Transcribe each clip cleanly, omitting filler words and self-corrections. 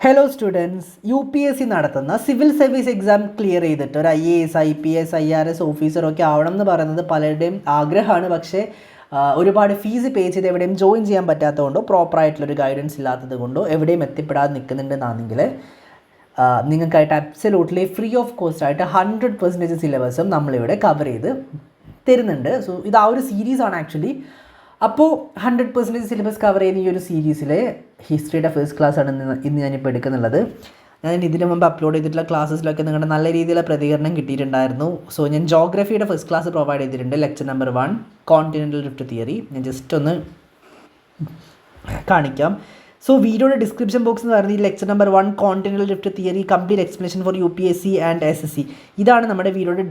Hello students, UPSC നടത്തുന്ന civil service exam clear ചെയ്തിട്ട് ഒരു IAS, IPS, IRS ഓഫീസറൊക്കെ ആവണം എന്ന് പറയുന്നത് പലരുടെയും ആഗ്രഹമാണ്. പക്ഷേ ഒരുപാട് ഫീസ് പേ ചെയ്ത് എവിടെയും ജോയിൻ ചെയ്യാൻ പറ്റാത്തതുകൊണ്ടോ പ്രോപ്പറായിട്ടുള്ളൊരു ഗൈഡൻസ് ഇല്ലാത്തത് കൊണ്ടോ എവിടെയും എത്തിപ്പെടാതെ നിൽക്കുന്നുണ്ടെന്നാണെങ്കിൽ നിങ്ങൾക്കായിട്ട് അബ്സല്യൂട്ട്ലി ഫ്രീ ഓഫ് കോസ്റ്റ് ആയിട്ട് 100% സിലബസും നമ്മളിവിടെ കവർ ചെയ്ത് തരുന്നുണ്ട്. സോ ഇത് ആ ഒരു സീരീസാണ് ആക്ച്വലി. അപ്പോൾ 100% സിലബസ് കവർ ചെയ്യുന്ന ഈ ഒരു സീരീസിലെ ഹിസ്റ്ററിയുടെ ഫസ്റ്റ് ക്ലാസ്സാണ് ഇന്ന് ഞാനിപ്പോൾ എടുക്കുന്നുള്ളത്. ഞാൻ ഇതിനു മുമ്പ് അപ്ലോഡ് ചെയ്തിട്ടുള്ള ക്ലാസ്സസിലൊക്കെ നിങ്ങളുടെ നല്ല രീതിയിലുള്ള പ്രതികരണം കിട്ടിയിട്ടുണ്ടായിരുന്നു. സോ ഞാൻ ജോഗ്രഫിയുടെ ഫസ്റ്റ് ക്ലാസ് പ്രൊവൈഡ് ചെയ്തിട്ടുണ്ട്. Lecture number 1 continental drift theory. ഞാൻ ജസ്റ്റ് ഒന്ന് കാണിക്കാം. സോ വീഡിയോയുടെ ഡിസ്ക്രിപ്ഷൻ ബോക്സ് എന്ന് പറയുന്നത് ഈ lecture number 1 continental drift theory complete explanation four UPSC and SSC. ഇതാണ് നമ്മുടെ വീഡിയോയുടെ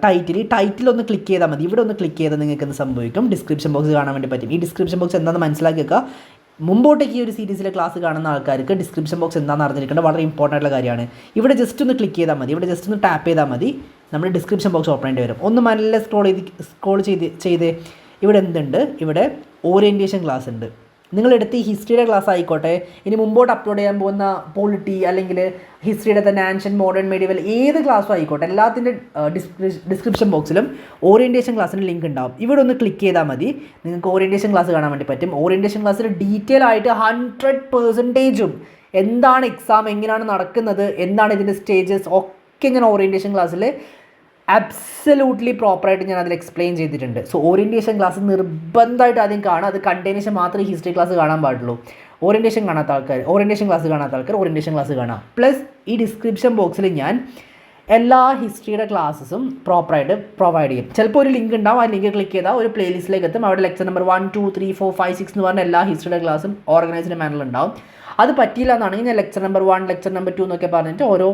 ടൈറ്റിൽ. ഈ ടൈറ്റിൽ ഒന്ന് ക്ലിക്ക് ചെയ്താൽ മതി. ഇവിടെ ഒന്ന് ക്ലിക്ക് ചെയ്താൽ നിങ്ങൾക്ക് എന്ത് സംഭവിക്കും, ഡിസ്ക്രിപ്ഷൻ ബോക്സ് കാണാൻ വേണ്ടി പറ്റും. ഈ ഡിസ്ക്രിപ്ഷൻ ബോക്സ് എന്താണെന്ന് മനസ്സിലാക്കി വെക്കുക. മുമ്പോട്ടേക്ക് ഈ ഒരു സീരീസിലെ ക്ലാസ് കാണുന്ന ആൾക്കാർക്ക് ഡിസ്ക്രിപ്ഷൻ ബോക്സ് എന്താണെന്ന് അറിഞ്ഞിരിക്കേണ്ട വളരെ ഇമ്പോർട്ടൻ്റ് ആയിട്ടുള്ള കാര്യമാണ്. ഇവിടെ ജസ്റ്റ് ഒന്ന് ക്ലിക്ക് ചെയ്താൽ മതി. ഇവിടെ ജസ്റ്റ് ഒന്ന് ടാപ്പ് ചെയ്താൽ മതി, നമ്മുടെ ഡിസ്ക്രിപ്ഷൻ ബോക്സ് ഓപ്പൺ ചെയ്യേണ്ടി വരും. ഒന്ന് നല്ല സ്ക്രോൾ ചെയ്ത് ഇവിടെ എന്തുണ്ട്, ഇവിടെ ഓറിയൻറ്റേഷൻ ക്ലാസ് ഉണ്ട്. നിങ്ങളെടുത്ത് ഈ ഹിസ്റ്ററിയുടെ ക്ലാസ് ആയിക്കോട്ടെ, ഇനി മുമ്പോട്ട് അപ്ലോഡ് ചെയ്യാൻ പോകുന്ന പോളിറ്റി അല്ലെങ്കിൽ ഹിസ്റ്ററിയുടെ തന്നെ ആൻഷ്യൻ, മോഡേൺ, മെഡിവൽ ഏത് ക്ലാസ്സും ആയിക്കോട്ടെ, എല്ലാത്തിൻ്റെ ഡിസ്ക്രിപ്ഷൻ ബോക്സിലും ഓറിയൻറ്റേഷൻ ക്ലാസ്സിന് ലിങ്ക് ഉണ്ടാവും. ഇവിടെ ഒന്ന് ക്ലിക്ക് ചെയ്താൽ മതി, നിങ്ങൾക്ക് ഓറിയൻറ്റേഷൻ ക്ലാസ് കാണാൻ വേണ്ടി പറ്റും. ഓറിയൻറ്റേഷൻ ക്ലാസ്സിൽ ഡീറ്റെയിൽ ആയിട്ട് 100%ഉം എന്താണ് എക്സാം, എങ്ങനെയാണ് നടക്കുന്നത്, എന്താണ് ഇതിൻ്റെ സ്റ്റേജസ് ഒക്കെ ഞാൻ ഓറിയൻറ്റേഷൻ ക്ലാസ്സിൽ അബ്സല്യൂട്ട്ലി പ്രോപ്പറായിട്ട് ഞാൻ അതിൽ എക്സ്പ്ലെയിൻ ചെയ്തിട്ടുണ്ട്. സോ ഓറിയൻറ്റേഷൻ ക്ലാസ് നിർബന്ധമായിട്ട് ആദ്യം കാണുക. അത് കണ്ടതിന് ശേഷം മാത്രമേ ഹിസ്റ്ററി ക്ലാസ് കാണാൻ പാടുള്ളൂ. ഓറിയൻറ്റേഷൻ ക്ലാസ് കാണാത്ത ആൾക്കാർ ഓറിയൻറ്റേഷൻ ക്ലാസ് കാണാം. പ്ലസ് ഈ ഡിസ്ക്രിപ്ഷൻ ബോക്സിൽ ഞാൻ എല്ലാ ഹിസ്റ്ററിയുടെ ക്ലാസ്സസും പ്രോപ്പറായിട്ട് പ്രൊവൈഡ് ചെയ്യും. ചിലപ്പോൾ ഒരു ലിങ്ക് ഉണ്ടാവും, ആ ലിങ്ക് ക്ലിക്ക് ചെയ്താൽ ഒരു പ്ലേലിസ്റ്റിലേക്ക് എത്തും. അവിടെ ലെക്ചർ നമ്പർ 1, 2, 3, 4, 5, 6 എന്ന് പറഞ്ഞ എല്ലാ ഹിസ്റ്ററിയുടെ ക്ലാസ്സും ഓർഗനൈസ്ഡ് മാനറിൽ ഉണ്ടാവും. അത് പറ്റിയില്ല എന്നാണെങ്കിൽ ഞാൻ ലെക്ചർ നമ്പർ 1, ലെക്ചർ നമ്പർ 2 എന്നൊക്കെ പറഞ്ഞിട്ട് ഓരോ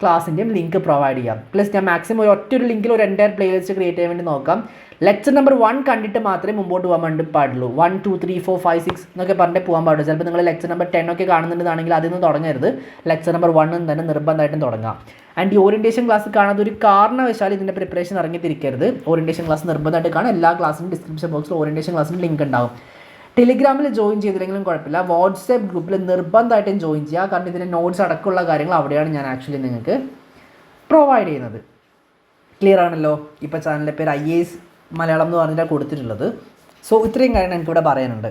ക്ലാസ്സിൻ്റെയും ലിങ്ക് പ്രൊവൈഡ് ചെയ്യാം. പ്ലസ് ഞാൻ മാക്സിമം ഒറ്റൊരു ലിങ്കിൽ ഒരു എൻ്റയർ പ്ലേലിസ്റ്റ് ക്രിയേറ്റ് ചെയ്യാൻ വേണ്ടി നോക്കാം. ലെക്ചർ നമ്പർ 1 കണ്ടിട്ട് മാത്രമേ മുമ്പോട്ട് പോകാൻ വേണ്ടി പാടുള്ളൂ. 1, 2, 3, 4, 5, 6 എന്നൊക്കെ പറഞ്ഞിട്ട് പോകാൻ പാടുള്ളൂ. ചിലപ്പോൾ നിങ്ങൾ ലെക്ചർ നമ്പർ 10 ഒക്കെ കാണുന്നുണ്ടെന്നാണെങ്കിൽ അതിൽ നിന്ന് തുടങ്ങരുത്. ലെക്ചർ നമ്പർ 1 തന്നെ നിർബന്ധമായിട്ടും തുടങ്ങാം. ആൻഡ് ഈ ഓറിയൻറ്റേഷൻ ക്ലാസ് കാണാത്ത ഒരു കാരണവശാൽ ഇതിൻ്റെ പ്രിപ്പറേഷൻ ഇറങ്ങിത്തിരിക്കരുത്. ഓറിയൻറ്റേഷൻ ക്ലാസ് നിർബന്ധമായിട്ട് കാണാം. എല്ലാ ക്ലാസ്സിനും ഡിസ്ക്രിപ്ഷൻ ബോക്സിൽ ഓറിയൻറ്റേഷൻ ക്ലാസ്സിന് ലിങ്ക് ഉണ്ടാവും. ടെലിഗ്രാമിൽ ജോയിൻ ചെയ്തില്ലെങ്കിലും കുഴപ്പമില്ല, വാട്സാപ്പ് ഗ്രൂപ്പിൽ നിർബന്ധമായിട്ടും ജോയിൻ ചെയ്യുക. കാരണം ഇതിൻ്റെ നോട്ട്സ് അടക്കമുള്ള കാര്യങ്ങൾ അവിടെയാണ് ഞാൻ ആക്ച്വലി നിങ്ങൾക്ക് പ്രൊവൈഡ് ചെയ്യുന്നത്. ക്ലിയർ ആണല്ലോ? ഇപ്പോൾ ചാനലിൻ്റെ പേര് IAS മലയാളം എന്ന് പറഞ്ഞിട്ടാണ് കൊടുത്തിട്ടുള്ളത്. സോ ഇത്രയും കാര്യങ്ങൾ എനിക്കിവിടെ പറയാനുണ്ട്.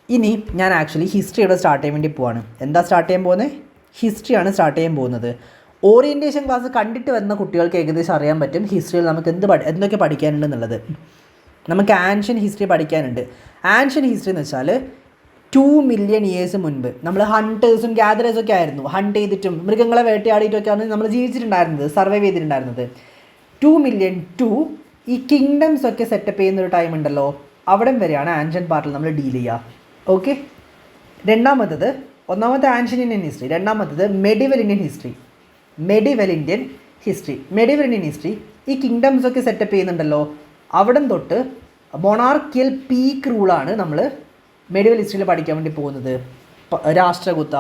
ഇനി ഞാൻ ആക്ച്വലി ഹിസ്റ്ററിയുടെ സ്റ്റാർട്ട് ചെയ്യാൻ വേണ്ടി പോവാണ്. എന്താ സ്റ്റാർട്ട് ചെയ്യാൻ പോകുന്നത്? ഹിസ്റ്ററിയാണ് സ്റ്റാർട്ട് ചെയ്യാൻ പോകുന്നത്. ഓറിയൻറ്റേഷൻ ക്ലാസ് കണ്ടിട്ട് വരുന്ന കുട്ടികൾക്ക് ഏകദേശം അറിയാൻ പറ്റും ഹിസ്റ്ററിയിൽ നമുക്ക് എന്തൊക്കെ പഠിക്കാനുണ്ടെന്നുള്ളത്. നമുക്ക് ആൻഷ്യൻ ഹിസ്റ്ററി പഠിക്കാനുണ്ട്. ആൻഷ്യൻ ഹിസ്റ്ററി എന്ന് വെച്ചാൽ 2 മില്യൺ ഇയേഴ്സ് മുൻപ് നമ്മൾ ഹണ്ടേഴ്സും ഗ്യാദറേഴ്സും ഒക്കെ ആയിരുന്നു. ഹണ്ട് ചെയ്തിട്ടും മൃഗങ്ങളെ വേട്ടയാടിയിട്ടൊക്കെയാണ് നമ്മൾ ജീവിച്ചിട്ടുണ്ടായിരുന്നത്, സർവൈവ് ചെയ്തിട്ടുണ്ടായിരുന്നത്. 2 മില്യൺ ടു ഈ കിങ്ഡംസ് ഒക്കെ സെറ്റപ്പ് ചെയ്യുന്നൊരു ടൈം ഉണ്ടല്ലോ, അവിടം വരെയാണ് ആൻഷ്യൻ പാർട്ടിൽ നമ്മൾ ഡീൽ ചെയ്യുക. ഓക്കെ. ഒന്നാമത്തെ ആൻഷ്യൻ ഇന്ത്യൻ ഹിസ്റ്ററി, രണ്ടാമത്തത് medieval Indian history. Medieval Indian history ഈ കിങ്ഡംസ് ഒക്കെ സെറ്റപ്പ് ചെയ്യുന്നുണ്ടല്ലോ, അവിടം തൊട്ട് മൊണാർക്കിയൽ പീക്ക് റൂളാണ് നമ്മൾ മെഡിവൽ ഹിസ്റ്ററിയിൽ പഠിക്കാൻ വേണ്ടി പോകുന്നത്. രാഷ്ട്രകൂത്ത,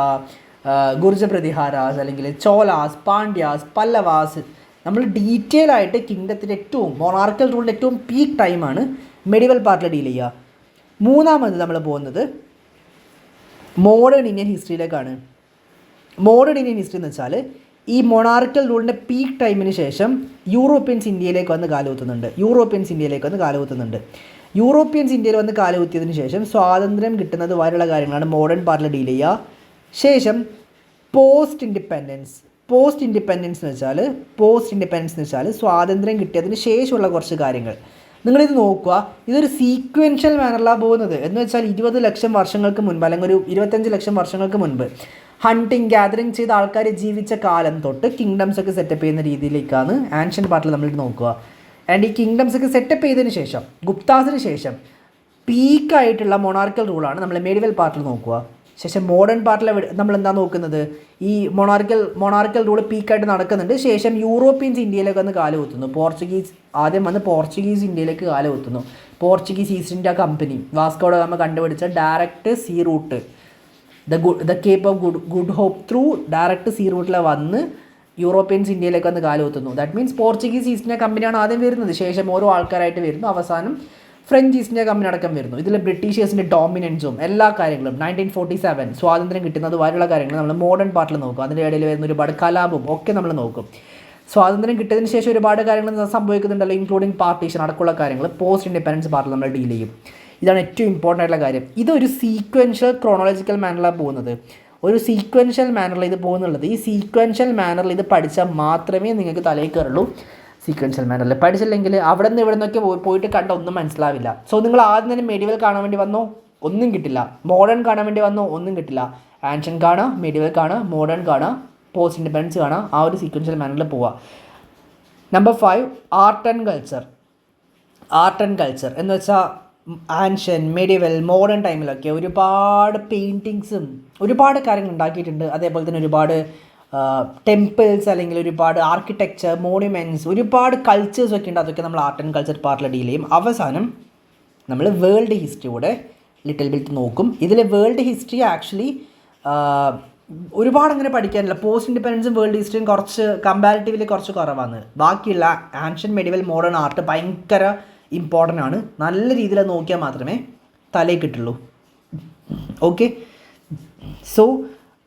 ഗുർജ പ്രതിഹാരാസ്, അല്ലെങ്കിൽ ചോലാസ്, പാണ്ഡ്യാസ്, പല്ലവാസ്, നമ്മൾ ഡീറ്റെയിൽ ആയിട്ട് കിങ്ഡത്തിൻ്റെ മൊണാർക്കൽ റൂളിൻ്റെ ഏറ്റവും പീക്ക് ടൈമാണ് മെഡിവൽ പാർട്ടിൽ ഡീൽ ചെയ്യുക. മൂന്നാമത് നമ്മൾ പോകുന്നത് മോഡേൺ ഇന്ത്യൻ ഹിസ്റ്ററിയിലേക്കാണ്. മോഡേൺ ഇന്ത്യൻ ഹിസ്റ്ററി എന്ന് വെച്ചാൽ ഈ മൊണാർക്കൽ റൂളിൻ്റെ പീക്ക് ടൈമിന് ശേഷം യൂറോപ്യൻസ് ഇന്ത്യയിലേക്ക് വന്ന് കാലുകുത്തുന്നുണ്ട്. യൂറോപ്യൻസ് ഇന്ത്യയിൽ വന്ന് കാലുകുത്തിയതിന് ശേഷം സ്വാതന്ത്ര്യം കിട്ടുന്നത് വരെയുള്ള കാര്യങ്ങളാണ് മോഡേൺ പാർട്ടിൽ ഡീൽ ചെയ്യുക. ശേഷം പോസ്റ്റ് ഇൻഡിപെൻഡൻസ് എന്ന് വെച്ചാൽ സ്വാതന്ത്ര്യം കിട്ടിയതിന് ശേഷമുള്ള കുറച്ച് കാര്യങ്ങൾ. നിങ്ങളിത് നോക്കുക, ഇതൊരു സീക്വൻഷ്യൽ മാനറിലാണ് പോകുന്നത്. എന്ന് വെച്ചാൽ 20 ലക്ഷം വർഷങ്ങൾക്ക് മുൻപ് അല്ലെങ്കിൽ ഒരു 25 ലക്ഷം വർഷങ്ങൾക്ക് മുൻപ് ഹണ്ടിങ് ഗ്യാദറിങ് ചെയ്ത ആൾക്കാർ ജീവിച്ച കാലം തൊട്ട് കിങ്ഡംസ് ഒക്കെ സെറ്റപ്പ് ചെയ്യുന്ന രീതിയിലേക്കാണ് ആൻഷ്യൻ പാർട്ടിൽ നമ്മൾ നോക്കുക. ആൻഡ് ഈ കിങ്ഡംസ് ഒക്കെ സെറ്റപ്പ് ചെയ്തതിന് ശേഷം ഗുപ്താസിന് ശേഷം പീക്കായിട്ടുള്ള മൊണാർക്കൽ റൂളാണ് നമ്മൾ മെഡിവൽ പാർട്ടിൽ നോക്കുക. ശേഷം മോഡേൺ പാർട്ടിൽ നമ്മൾ എന്താ നോക്കുന്നത്, ഈ മൊണാർക്കൽ റൂൾ പീക്കായിട്ട് നടക്കുന്നുണ്ട്. ശേഷം യൂറോപ്യൻസ് ഇന്ത്യയിലേക്ക് വന്ന് കാലുകുത്തുന്നു. ആദ്യം വന്ന് പോർച്ചുഗീസ് ഇന്ത്യയിലേക്ക് കാലുകുത്തുന്നു. Portuguese East India company Vasco da Gama കണ്ടുപിടിച്ച direct sea route, the Cape of Good Hope through direct sea റൂട്ടിൽ വന്ന് യൂറോപ്യൻസ് ഇന്ത്യയിലേക്ക് വന്ന് കാലുകുത്തുന്നു. That means Portuguese East India കമ്പനിയാണ് ആദ്യം വരുന്നത്. ശേഷം ഓരോ ആൾക്കാരായിട്ട് വരുന്നു. അവസാനം ഫ്രഞ്ച് ഈസ്റ്റ് ഇന്ത്യ കമ്പനി അടക്കം വരുന്നു. ഇതിൽ ബ്രിട്ടീഷേഴ്സിൻ്റെ ഡോമിനൻസും എല്ലാ കാര്യങ്ങളും 1947 സ്വാതന്ത്ര്യം കിട്ടുന്നത് വരെയുള്ള കാര്യങ്ങൾ നമ്മൾ മോഡേൺ പാർട്ടിൽ നോക്കും. അതിൻ്റെ ഇടയിൽ വരുന്ന ഒരുപാട് കലാപവും ഒക്കെ നമ്മൾ നോക്കും. സ്വാതന്ത്ര്യം കിട്ടിയതിന് ശേഷം ഒരുപാട് കാര്യങ്ങൾ സംഭവിക്കുന്നുണ്ടല്ലോ, ഇൻക്ലൂഡിങ് പാർട്ടീഷൻ അടക്കമുള്ള കാര്യങ്ങൾ പോസ്റ്റ് ഇൻഡിപെൻഡൻസ് പാർട്ടിൽ നമ്മൾ ഡീൽ ചെയ്യും. ഇതാണ് ഏറ്റവും ഇമ്പോർട്ടൻ്റ് ആയിട്ടുള്ള കാര്യം. ഇതൊരു സീക്വൻഷ്യൽ ക്രോണോളജിക്കൽ മാനറിലാണ് പോകുന്നത്. ഒരു സീക്വൻഷ്യൽ മാനറിൽ ഇത് പോകുന്നുള്ളത്. ഈ സീക്വൻഷ്യൽ മാനറിൽ ഇത് പഠിച്ചാൽ മാത്രമേ നിങ്ങൾക്ക് തലയിൽ കയറുള്ളൂ. സീക്വൻഷ്യൽ മാനറിൽ പഠിച്ചില്ലെങ്കിൽ അവിടെ നിന്ന് ഇവിടെ നിന്നൊക്കെ പോയിട്ട് കണ്ട ഒന്നും മനസ്സിലാവില്ല. സോ നിങ്ങൾ ആദ്യം തന്നെ മെഡിവൽ കാണാൻ വേണ്ടി വന്നോ, ഒന്നും കിട്ടില്ല. മോഡേൺ കാണാൻ വേണ്ടി വന്നോ, ഒന്നും കിട്ടില്ല. ആൻഷ്യൻ കാണുക, മെഡിവൽ കാണുക, മോഡേൺ കാണുക, പോസ്റ്റ് ഇൻഡിപെൻഡൻസ് കാണുക. ആ ഒരു സീക്വൻഷ്യൽ മാനറിൽ പോവുക. Number 5 art and culture. Art and culture എന്ന് വെച്ചാൽ ആൻഷ്യൻ, മെഡിവൽ, മോഡേൺ ടൈമിലൊക്കെ ഒരുപാട് പെയിൻറ്റിങ്സും ഒരുപാട് കാര്യങ്ങൾ ഉണ്ടാക്കിയിട്ടുണ്ട്. അതേപോലെ തന്നെ ഒരുപാട് ടെമ്പിൾസ് അല്ലെങ്കിൽ ഒരുപാട് ആർക്കിടെക്ചർ, മോണ്യുമെൻറ്റ്സ്, ഒരുപാട് കൾച്ചേഴ്സ് ഒക്കെ ഉണ്ട്. അതൊക്കെ നമ്മൾ ആർട്ട് ആൻഡ് കൾച്ചർ പാർട്ടിൽ ഡീൽ ചെയ്യും. അവസാനം നമ്മൾ വേൾഡ് ഹിസ്റ്ററി കൂടെ ലിറ്റിൽ ബിറ്റ് നോക്കും. ഇതിൽ വേൾഡ് ഹിസ്റ്ററി ആക്ച്വലി ഒരുപാട് അങ്ങനെ പഠിക്കാനില്ല. പോസ്റ്റ് ഇൻഡിപെൻഡൻസും വേൾഡ് ഹിസ്റ്ററിയും കുറച്ച് കമ്പാരിറ്റീവ്ലി കുറച്ച് കുറവാണ്. ബാക്കിയുള്ള ആൻഷ്യൻ, മെഡിവൽ, മോഡേൺ ആർട്ട് ഭയങ്കര ഇമ്പോർട്ടൻ്റ് ആണ്. നല്ല രീതിയിൽ നോക്കിയാൽ മാത്രമേ തലയിൽ കിട്ടുള്ളൂ. ഓക്കെ, സോ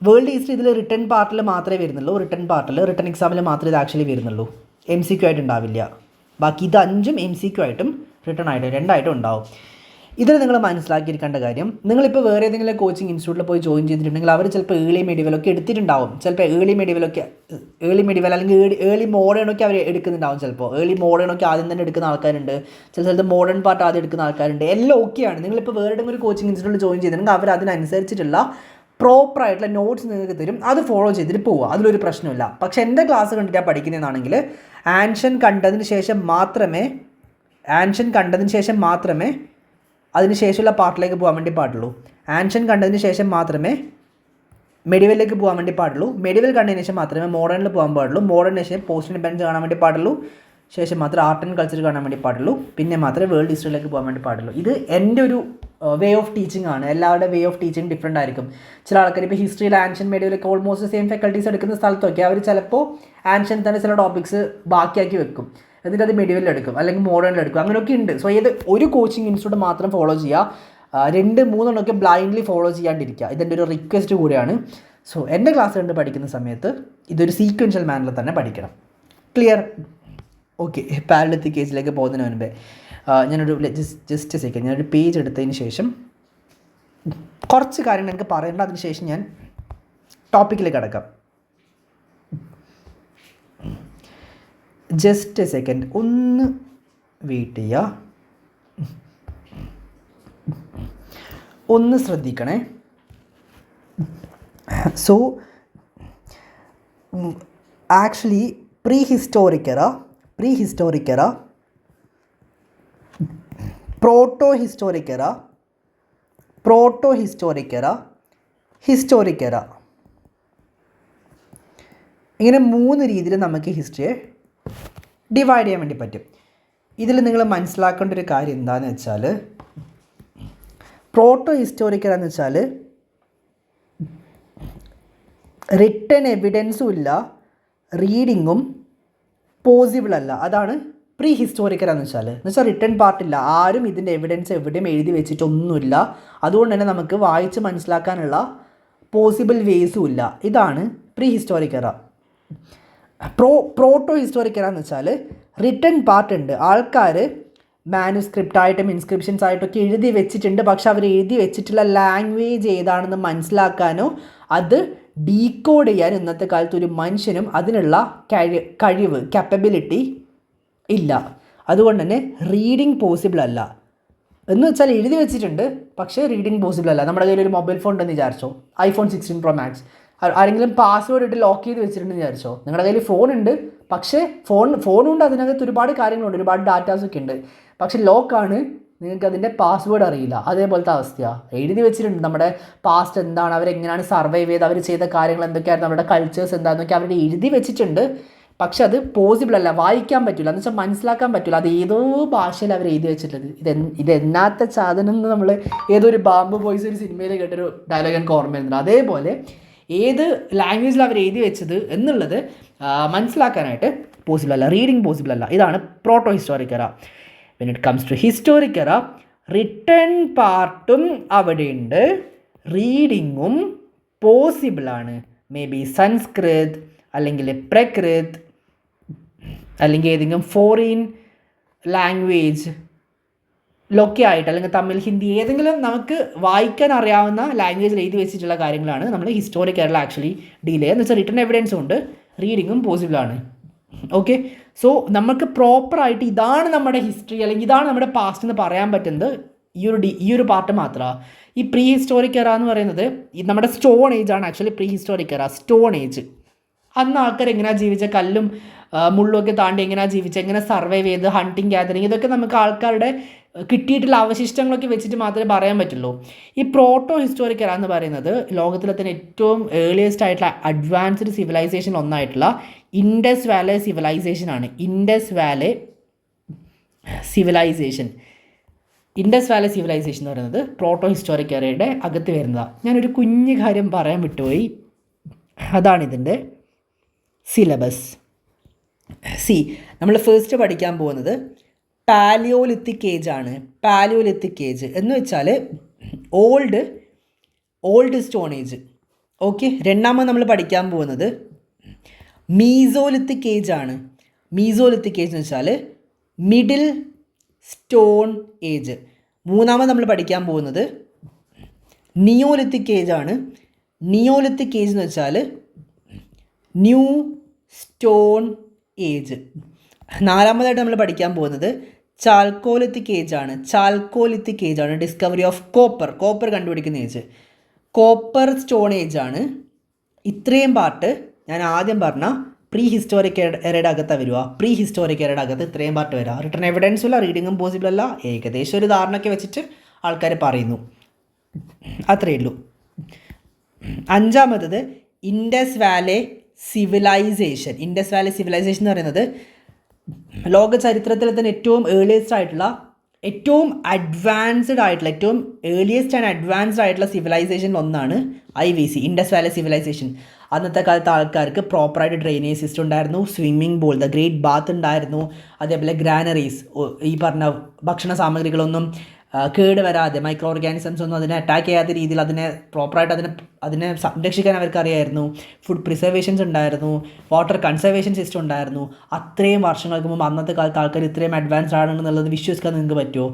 വേൾഡ് ഹിസ്റ്ററി ഇതിൽ റിട്ടേൺ പാർട്ടിൽ മാത്രമേ വരുന്നുള്ളൂ. റിട്ടേൺ എക്സാമിൽ മാത്രമേ ഇത് ആക്ച്വലി വരുന്നുള്ളൂ. MCQ ആയിട്ട് ഉണ്ടാവില്ല. ബാക്കി ഇത് 5ഉം MCQ ആയിട്ടും റിട്ടേൺ ആയിട്ടും രണ്ടായിട്ടും ഉണ്ടാവും. ഇതിൽ നിങ്ങൾ മനസ്സിലാക്കിയിരിക്കേണ്ട കാര്യം, നിങ്ങളിപ്പോൾ വേറെ ഏതെങ്കിലും കോച്ചിങ് ഇൻസ്റ്റിറ്റ്യൂട്ടിൽ പോയി ജോയിൻ ചെയ്തിട്ടുണ്ടെങ്കിൽ അവർ ചിലപ്പോൾ ഏർലി മെഡിവലൊക്കെ എടുത്തിട്ടുണ്ടാവും. ചിലപ്പോൾ ഏർലി മെഡിവൽ അല്ലെങ്കിൽ ഏർലി മോഡേണൊക്കെ അവർ എടുക്കുന്നുണ്ടാവും. ചിലപ്പോൾ ഏർലി മോഡേണൊക്കെ ആദ്യം തന്നെ എടുക്കുന്ന ആൾക്കാരുണ്ട്. ചില സ്ഥലത്ത് മോഡേൺ പാർട്ട് ആദ്യം എടുക്കുന്ന ആൾക്കാരുണ്ട്. എല്ലാം ഓക്കെയാണ്. നിങ്ങളിപ്പോൾ വേറെ ഏതെങ്കിലും ഒരു കോച്ചിങ് ഇൻസ്റ്റിറ്റ്യൂട്ടിൽ ജോയിൻ ചെയ്തിട്ടുണ്ടെങ്കിൽ അവർ അതിനനുസരിച്ചിട്ടുള്ള പ്രോപ്പറായിട്ടുള്ള നോട്ട്സ് നിങ്ങൾക്ക് തരും. അത് ഫോളോ ചെയ്തിട്ട് പോവുക, അതിലൊരു പ്രശ്നമില്ല. പക്ഷേ എൻ്റെ ക്ലാസ് കണ്ടിട്ടാണ് പഠിക്കുന്നതെന്നാണെങ്കിൽ ആൻഷ്യൻ കണ്ടതിന് ശേഷം മാത്രമേ അതിന് ശേഷമുള്ള പാർട്ടിലേക്ക് പോകാൻ വേണ്ടി പാടുള്ളൂ. ആൻഷ്യൻ കണ്ടതിന് ശേഷം മാത്രമേ മെഡിവലിലേക്ക് പോകാൻ വേണ്ടി പാടുള്ളൂ. മെഡിവൽ കണ്ടതിന് ശേഷം മാത്രമേ മോഡേണിൽ പോകാൻ പാടുള്ളൂ. മോഡേണിന് ശേഷം പോസ്റ്റ് ഇൻഡിപെൻഡൻസ് കാണാൻ വേണ്ടി പാടുള്ളൂ. ശേഷം മാത്രമേ ആർട്ട് ആൻഡ് കൾച്ചർ കാണാൻ വേണ്ടി പാടുള്ളൂ. പിന്നെ മാത്രമേ വേൾഡ് ഹിസ്റ്ററിയിലേക്ക് പോകാൻ വേണ്ടി പാടുള്ളൂ. ഇത് എൻ്റെ ഒരു വേ ഓഫ് ടീച്ചിങ് ആണ്. എല്ലാവരുടെ വേ ഓഫ് ടീച്ചിങ് ഡിഫറെൻ്റ് ആയിരിക്കും. ചില ആൾക്കാർ ഇപ്പോൾ ഹിസ്റ്ററിയിൽ ആൻഷ്യൻ, മെഡിവലൊക്കെ ഓൾമോസ്റ്റ് സെയിം ഫാക്കൽറ്റീസ് എടുക്കുന്ന സ്ഥലത്തൊക്കെ അവർ ചിലപ്പോൾ ആൻഷ്യൻ തന്നെ ചില ടോപ്പിക്സ് ബാക്കിയാക്കി വെക്കും, എന്നിട്ട് അത് മെഡിവലിൽ എടുക്കും അല്ലെങ്കിൽ മോഡേണിൽ എടുക്കും. അങ്ങനെയൊക്കെ ഉണ്ട്. സോ ഇത് ഒരു കോച്ചിങ് ഇൻസ്റ്റിറ്റ്യൂട്ട് മാത്രം ഫോളോ ചെയ്യുക, 2-3 ബ്ലൈൻഡ്ലി ഫോളോ ചെയ്യാണ്ടിരിക്കുക. ഇതെൻ്റെ ഒരു റിക്വസ്റ്റ് കൂടിയാണ്. സോ എൻ്റെ ക്ലാസ് കണ്ട് പഠിക്കുന്ന സമയത്ത് ഇതൊരു സീക്വൻഷ്യൽ മാനറിൽ തന്നെ പഠിക്കണം. ക്ലിയർ? ഓക്കെ, പാരലത്തിക് കേസിലേക്ക് പോകുന്നതിന് മുൻപേ ഞാനൊരു ജസ്റ്റ് സെക്കൻഡ് ഞാനൊരു പേജ് എടുത്തതിന് ശേഷം കുറച്ച് കാര്യങ്ങൾ എനിക്ക് പറയേണ്ട. അതിന് ശേഷം ഞാൻ ടോപ്പിക്കിലേക്ക് കടക്കാം. ജസ്റ്റ് സെക്കൻഡ്, ഒന്ന് വെയിറ്റ് ചെയ്യുക, ഒന്ന് ശ്രദ്ധിക്കണേ. സോ ആക്ച്വലി പ്രീ ഹിസ്റ്റോറിക് എറ, പ്രോട്ടോ ഹിസ്റ്റോറിക് എറ, ഹിസ്റ്റോറിക് എറ, ഇങ്ങനെ 3 രീതിയിൽ നമുക്ക് ഹിസ്റ്ററിയെ ഡിവൈഡ് ചെയ്യാൻ വേണ്ടി പറ്റും. ഇതിൽ നിങ്ങൾ മനസ്സിലാക്കേണ്ട ഒരു കാര്യം എന്താണെന്ന് വെച്ചാൽ, പ്രോട്ടോ ഹിസ്റ്റോറിക്കൽ എന്ന് വെച്ചാൽ റിട്ടൺ എവിഡൻസും ഇല്ല, റീഡിങ്ങും പോസിബിൾ അല്ല. അതാണ് പ്രീ ഹിസ്റ്റോറിക്കൽ എന്ന് വെച്ചാൽ റിട്ടൺ പാർട്ടില്ല. ആരും ഇതിൻ്റെ എവിഡൻസ് എവിടെയും എഴുതി വെച്ചിട്ടൊന്നുമില്ല. അതുകൊണ്ട് തന്നെ നമുക്ക് വായിച്ച് മനസ്സിലാക്കാനുള്ള പോസിബിൾ വേസും ഇല്ല. ഇതാണ് പ്രീ ഹിസ്റ്റോറിക് എറ. പ്രോട്ടോ ഹിസ്റ്റോറിക് എറ എന്ന് വെച്ചാൽ റിട്ടൺ പാർട്ട് ഉണ്ട്. ആൾക്കാർ മാനുസ്ക്രിപ്റ്റായിട്ടും ഇൻസ്ക്രിപ്ഷൻസ് ആയിട്ടൊക്കെ എഴുതി വെച്ചിട്ടുണ്ട്. പക്ഷെ അവർ എഴുതി വെച്ചിട്ടുള്ള ലാംഗ്വേജ് ഏതാണെന്ന് മനസ്സിലാക്കാനോ അത് ഡീകോഡ് ചെയ്യാൻ ഇന്നത്തെ കാലത്ത് ഒരു മനുഷ്യനും അതിനുള്ള കഴിവ് കാപ്പബിലിറ്റി ഇല്ല. അതുകൊണ്ട് തന്നെ റീഡിങ് പോസിബിൾ അല്ല. എന്ന് വെച്ചാൽ എഴുതി വെച്ചിട്ടുണ്ട് പക്ഷേ റീഡിങ് പോസിബിൾ അല്ല. നമ്മുടെ കയ്യിൽ ഒരു മൊബൈൽ ഫോൺ ഉണ്ടെന്ന് വിചാരിച്ചോ, iPhone 16 Pro Max, ആരെങ്കിലും പാസ്വേഡ് ഇട്ട് ലോക്ക് ചെയ്ത് വെച്ചിട്ടുണ്ടെന്ന് വിചാരിച്ചോ. നിങ്ങളുടെ കയ്യിൽ ഫോണുണ്ട്, പക്ഷേ ഫോണുണ്ട്, അതിനകത്ത് ഒരുപാട് കാര്യങ്ങളുണ്ട്, ഒരുപാട് ഡാറ്റാസൊക്കെ ഉണ്ട്, പക്ഷേ ലോക്കാണ്, നിങ്ങൾക്ക് അതിൻ്റെ പാസ്വേഡ് അറിയില്ല. അതേപോലത്തെ അവസ്ഥയാണ്. എഴുതി വെച്ചിട്ടുണ്ട് നമ്മുടെ പാസ്റ്റ് എന്താണ്, അവരെങ്ങനെയാണ് സർവൈവ് ചെയ്ത്, അവർ ചെയ്ത കാര്യങ്ങൾ എന്തൊക്കെയായിരുന്നു, അവരുടെ കൾച്ചേഴ്സ് എന്താണെന്നൊക്കെ അവർ എഴുതി വെച്ചിട്ടുണ്ട്. പക്ഷെ അത് പോസിബിൾ അല്ല, വായിക്കാൻ പറ്റില്ല, എന്ന് വെച്ചാൽ മനസ്സിലാക്കാൻ പറ്റില്ല. അത് ഏതോ ഭാഷയിൽ അവർ എഴുതി വെച്ചിട്ടുള്ളത്. ഇതെന്നാത്ത സാധനം എന്ന് നമ്മൾ ഏതൊരു ബാംബു ബോയ്സ് ഒരു സിനിമയിൽ കേട്ടൊരു ഡയലോഗ് എനിക്ക് ഓർമ്മ വരുന്നുണ്ട്. അതേപോലെ ഏത് ലാംഗ്വേജിൽ അവർ എഴുതി വെച്ചത് എന്നുള്ളത് മനസ്സിലാക്കാനായിട്ട് പോസിബിൾ അല്ല, റീഡിങ് പോസിബിൾ അല്ല. ഇതാണ് proto historic era. When it comes to historic era written പാർട്ടും അവിടെയുണ്ട്, റീഡിങ്ങും പോസിബിളാണ്. മേ ബി സംസ്കൃത് അല്ലെങ്കിൽ പ്രകൃത് അല്ലെങ്കിൽ ഏതെങ്കിലും ഫോറിൻ ലാംഗ്വേജ് ലൊക്കെ ആയിട്ട്, അല്ലെങ്കിൽ തമിഴ്, ഹിന്ദി, ഏതെങ്കിലും നമുക്ക് വായിക്കാൻ അറിയാവുന്ന ലാംഗ്വേജിൽ എഴുതി വെച്ചിട്ടുള്ള കാര്യങ്ങളാണ് നമ്മൾ ഹിസ്റ്റോറിക് എറ ആക്ച്വലി ഡീൽ ചെയ്യുക. എന്ന് വെച്ചാൽ റിട്ടേൺ എവിഡൻസും ഉണ്ട്, റീഡിങ്ങും പോസിബിളാണ്. ഓക്കെ, സോ നമുക്ക് പ്രോപ്പറായിട്ട് ഇതാണ് നമ്മുടെ ഹിസ്റ്ററി അല്ലെങ്കിൽ ഇതാണ് നമ്മുടെ പാസ്റ്റ് എന്ന് പറയാൻ പറ്റുന്നത് ഈ ഒരു പാർട്ട് മാത്രമാണ്. ഈ പ്രീ ഹിസ്റ്റോറിക് എറ എന്ന് പറയുന്നത് നമ്മുടെ സ്റ്റോൺ ഏജ് ആണ് ആക്ച്വലി പ്രീ ഹിസ്റ്റോറിക് എറ. സ്റ്റോൺ ഏജ് അന്ന് ആൾക്കാർ എങ്ങനെയാണ് ജീവിച്ച, കല്ലും മുള്ളുമൊക്കെ താണ്ടി എങ്ങനെയാണ് ജീവിച്ചത്, എങ്ങനെ സർവൈവ് ചെയ്ത്, ഹണ്ടിങ് ഗ്യാതറിങ്, ഇതൊക്കെ നമുക്ക് ആൾക്കാരുടെ കിട്ടിയിട്ടുള്ള അവശിഷ്ടങ്ങളൊക്കെ വെച്ചിട്ട് മാത്രമേ പറയാൻ പറ്റുള്ളൂ. ഈ പ്രോട്ടോ ഹിസ്റ്റോറിക് എറ എന്ന് പറയുന്നത് ലോകത്തിലെ തന്നെ ഏറ്റവും ഏർലിയസ്റ്റ് ആയിട്ടുള്ള അഡ്വാൻസ്ഡ് സിവിലൈസേഷൻ ഒന്നായിട്ടുള്ള ഇൻഡസ് വാലി സിവിലൈസേഷൻ ആണ്. ഇൻഡസ് വാലി സിവിലൈസേഷൻ എന്ന് പറയുന്നത് പ്രോട്ടോ ഹിസ്റ്റോറിക് എറയുടെ അകത്ത് വരുന്നതാണ്. ഞാനൊരു കുഞ്ഞു കാര്യം പറയാൻ വിട്ടുപോയി, അതാണിതിൻ്റെ സിലബസ്. നമ്മൾ ഫസ്റ്റ് പഠിക്കാൻ പോകുന്നത് പാലിയോലിത്തിക് ഏജ് ആണ്. പാലിയോലിത്തിക് ഏജ് എന്ന് വെച്ചാൽ ഓൾഡ് സ്റ്റോൺ ഏജ്. ഓക്കെ, രണ്ടാമത് നമ്മൾ പഠിക്കാൻ പോകുന്നത് മീസോലിത്തിക് ഏജ് ആണ്. മീസോലിത്തിക് ഏജ് എന്ന് വെച്ചാൽ മിഡിൽ സ്റ്റോൺ ഏജ്. മൂന്നാമത് നമ്മൾ പഠിക്കാൻ പോകുന്നത് നിയോലിത്തിക് ഏജ് ആണ്. നിയോലിത്തിക് ഏജ് എന്ന് വെച്ചാൽ ന്യൂ സ്റ്റോൺ ഏജ്. നാലാമതായിട്ട് നമ്മൾ പഠിക്കാൻ പോകുന്നത് ചാൽക്കോലിത്തിക് ഏജ് ആണ്. ചാൽക്കോലിത്തിക് ഏജ് ആണ് ഡിസ്കവറി ഓഫ് കോപ്പർ കണ്ടുപിടിക്കുന്ന ഏജ്. കോപ്പർ സ്റ്റോൺ ഏജ് ആണ്. ഇത്രയും പാർട്ട് ഞാൻ ആദ്യം പറഞ്ഞ പ്രീ ഹിസ്റ്റോറിക് എറയുടെ അകത്താണ് വരിക. പ്രീ ഹിസ്റ്റോറിക് എറയുടെ അകത്ത് ഇത്രയും പാർട്ട് വരിക. റിട്ടേൺ എവിഡൻസും ഇല്ല, റീഡിങ്ങും പോസിബിൾ അല്ല, ഏകദേശം ഒരു ധാരണയൊക്കെ വെച്ചിട്ട് ആൾക്കാർ പറയുന്നു, അത്രയേ ഉള്ളൂ. അഞ്ചാമത്തത് Indus valley civilisation. Indus valley civilisation എന്ന് പറയുന്നത് ലോക ചരിത്രത്തിലെ തന്നെ ഏറ്റവും ഏർലിയസ്റ്റ് ആയിട്ടുള്ള, ഏറ്റവും അഡ്വാൻസ്ഡ് ആയിട്ടുള്ള, ഏറ്റവും ഏർലിയസ്റ്റ് ആൻഡ് അഡ്വാൻസ്ഡ് ആയിട്ടുള്ള സിവിലൈസേഷൻ ഒന്നാണ് IVC, ഇൻഡസ് വാലി സിവിലൈസേഷൻ. അന്നത്തെ കാലത്ത് ആൾക്കാർക്ക് പ്രോപ്പറായിട്ട് ഡ്രെയിനേജ് സിസ്റ്റം ഉണ്ടായിരുന്നു, swimming pool, the great bath ഉണ്ടായിരുന്നു, അതേപോലെ ഗ്രാനറീസ്, ഈ പറഞ്ഞ ഭക്ഷണ സാമഗ്രികളൊന്നും കേട് വരാതെ, മൈക്രോ ഓർഗാനിസംസ് ഒന്നും അതിനെ അറ്റാക്ക് ചെയ്യാത്ത രീതിയിൽ അതിനെ പ്രോപ്പറായിട്ട് അതിനെ സംരക്ഷിക്കാൻ അവർക്ക് അറിയായിരുന്നു. ഫുഡ് പ്രിസർവേഷൻസ് ഉണ്ടായിരുന്നു, വാട്ടർ കൺസർവേഷൻ സിസ്റ്റം ഉണ്ടായിരുന്നു. അത്രയും വർഷങ്ങൾക്ക് മുമ്പ് അന്നത്തെ കാലത്ത് ആൾക്കാർ ഇത്രയും അഡ്വാൻസ്ഡ് ആണെന്നുള്ളത് വിശ്വസിക്കാൻ നിങ്ങൾക്ക് പറ്റുമോ?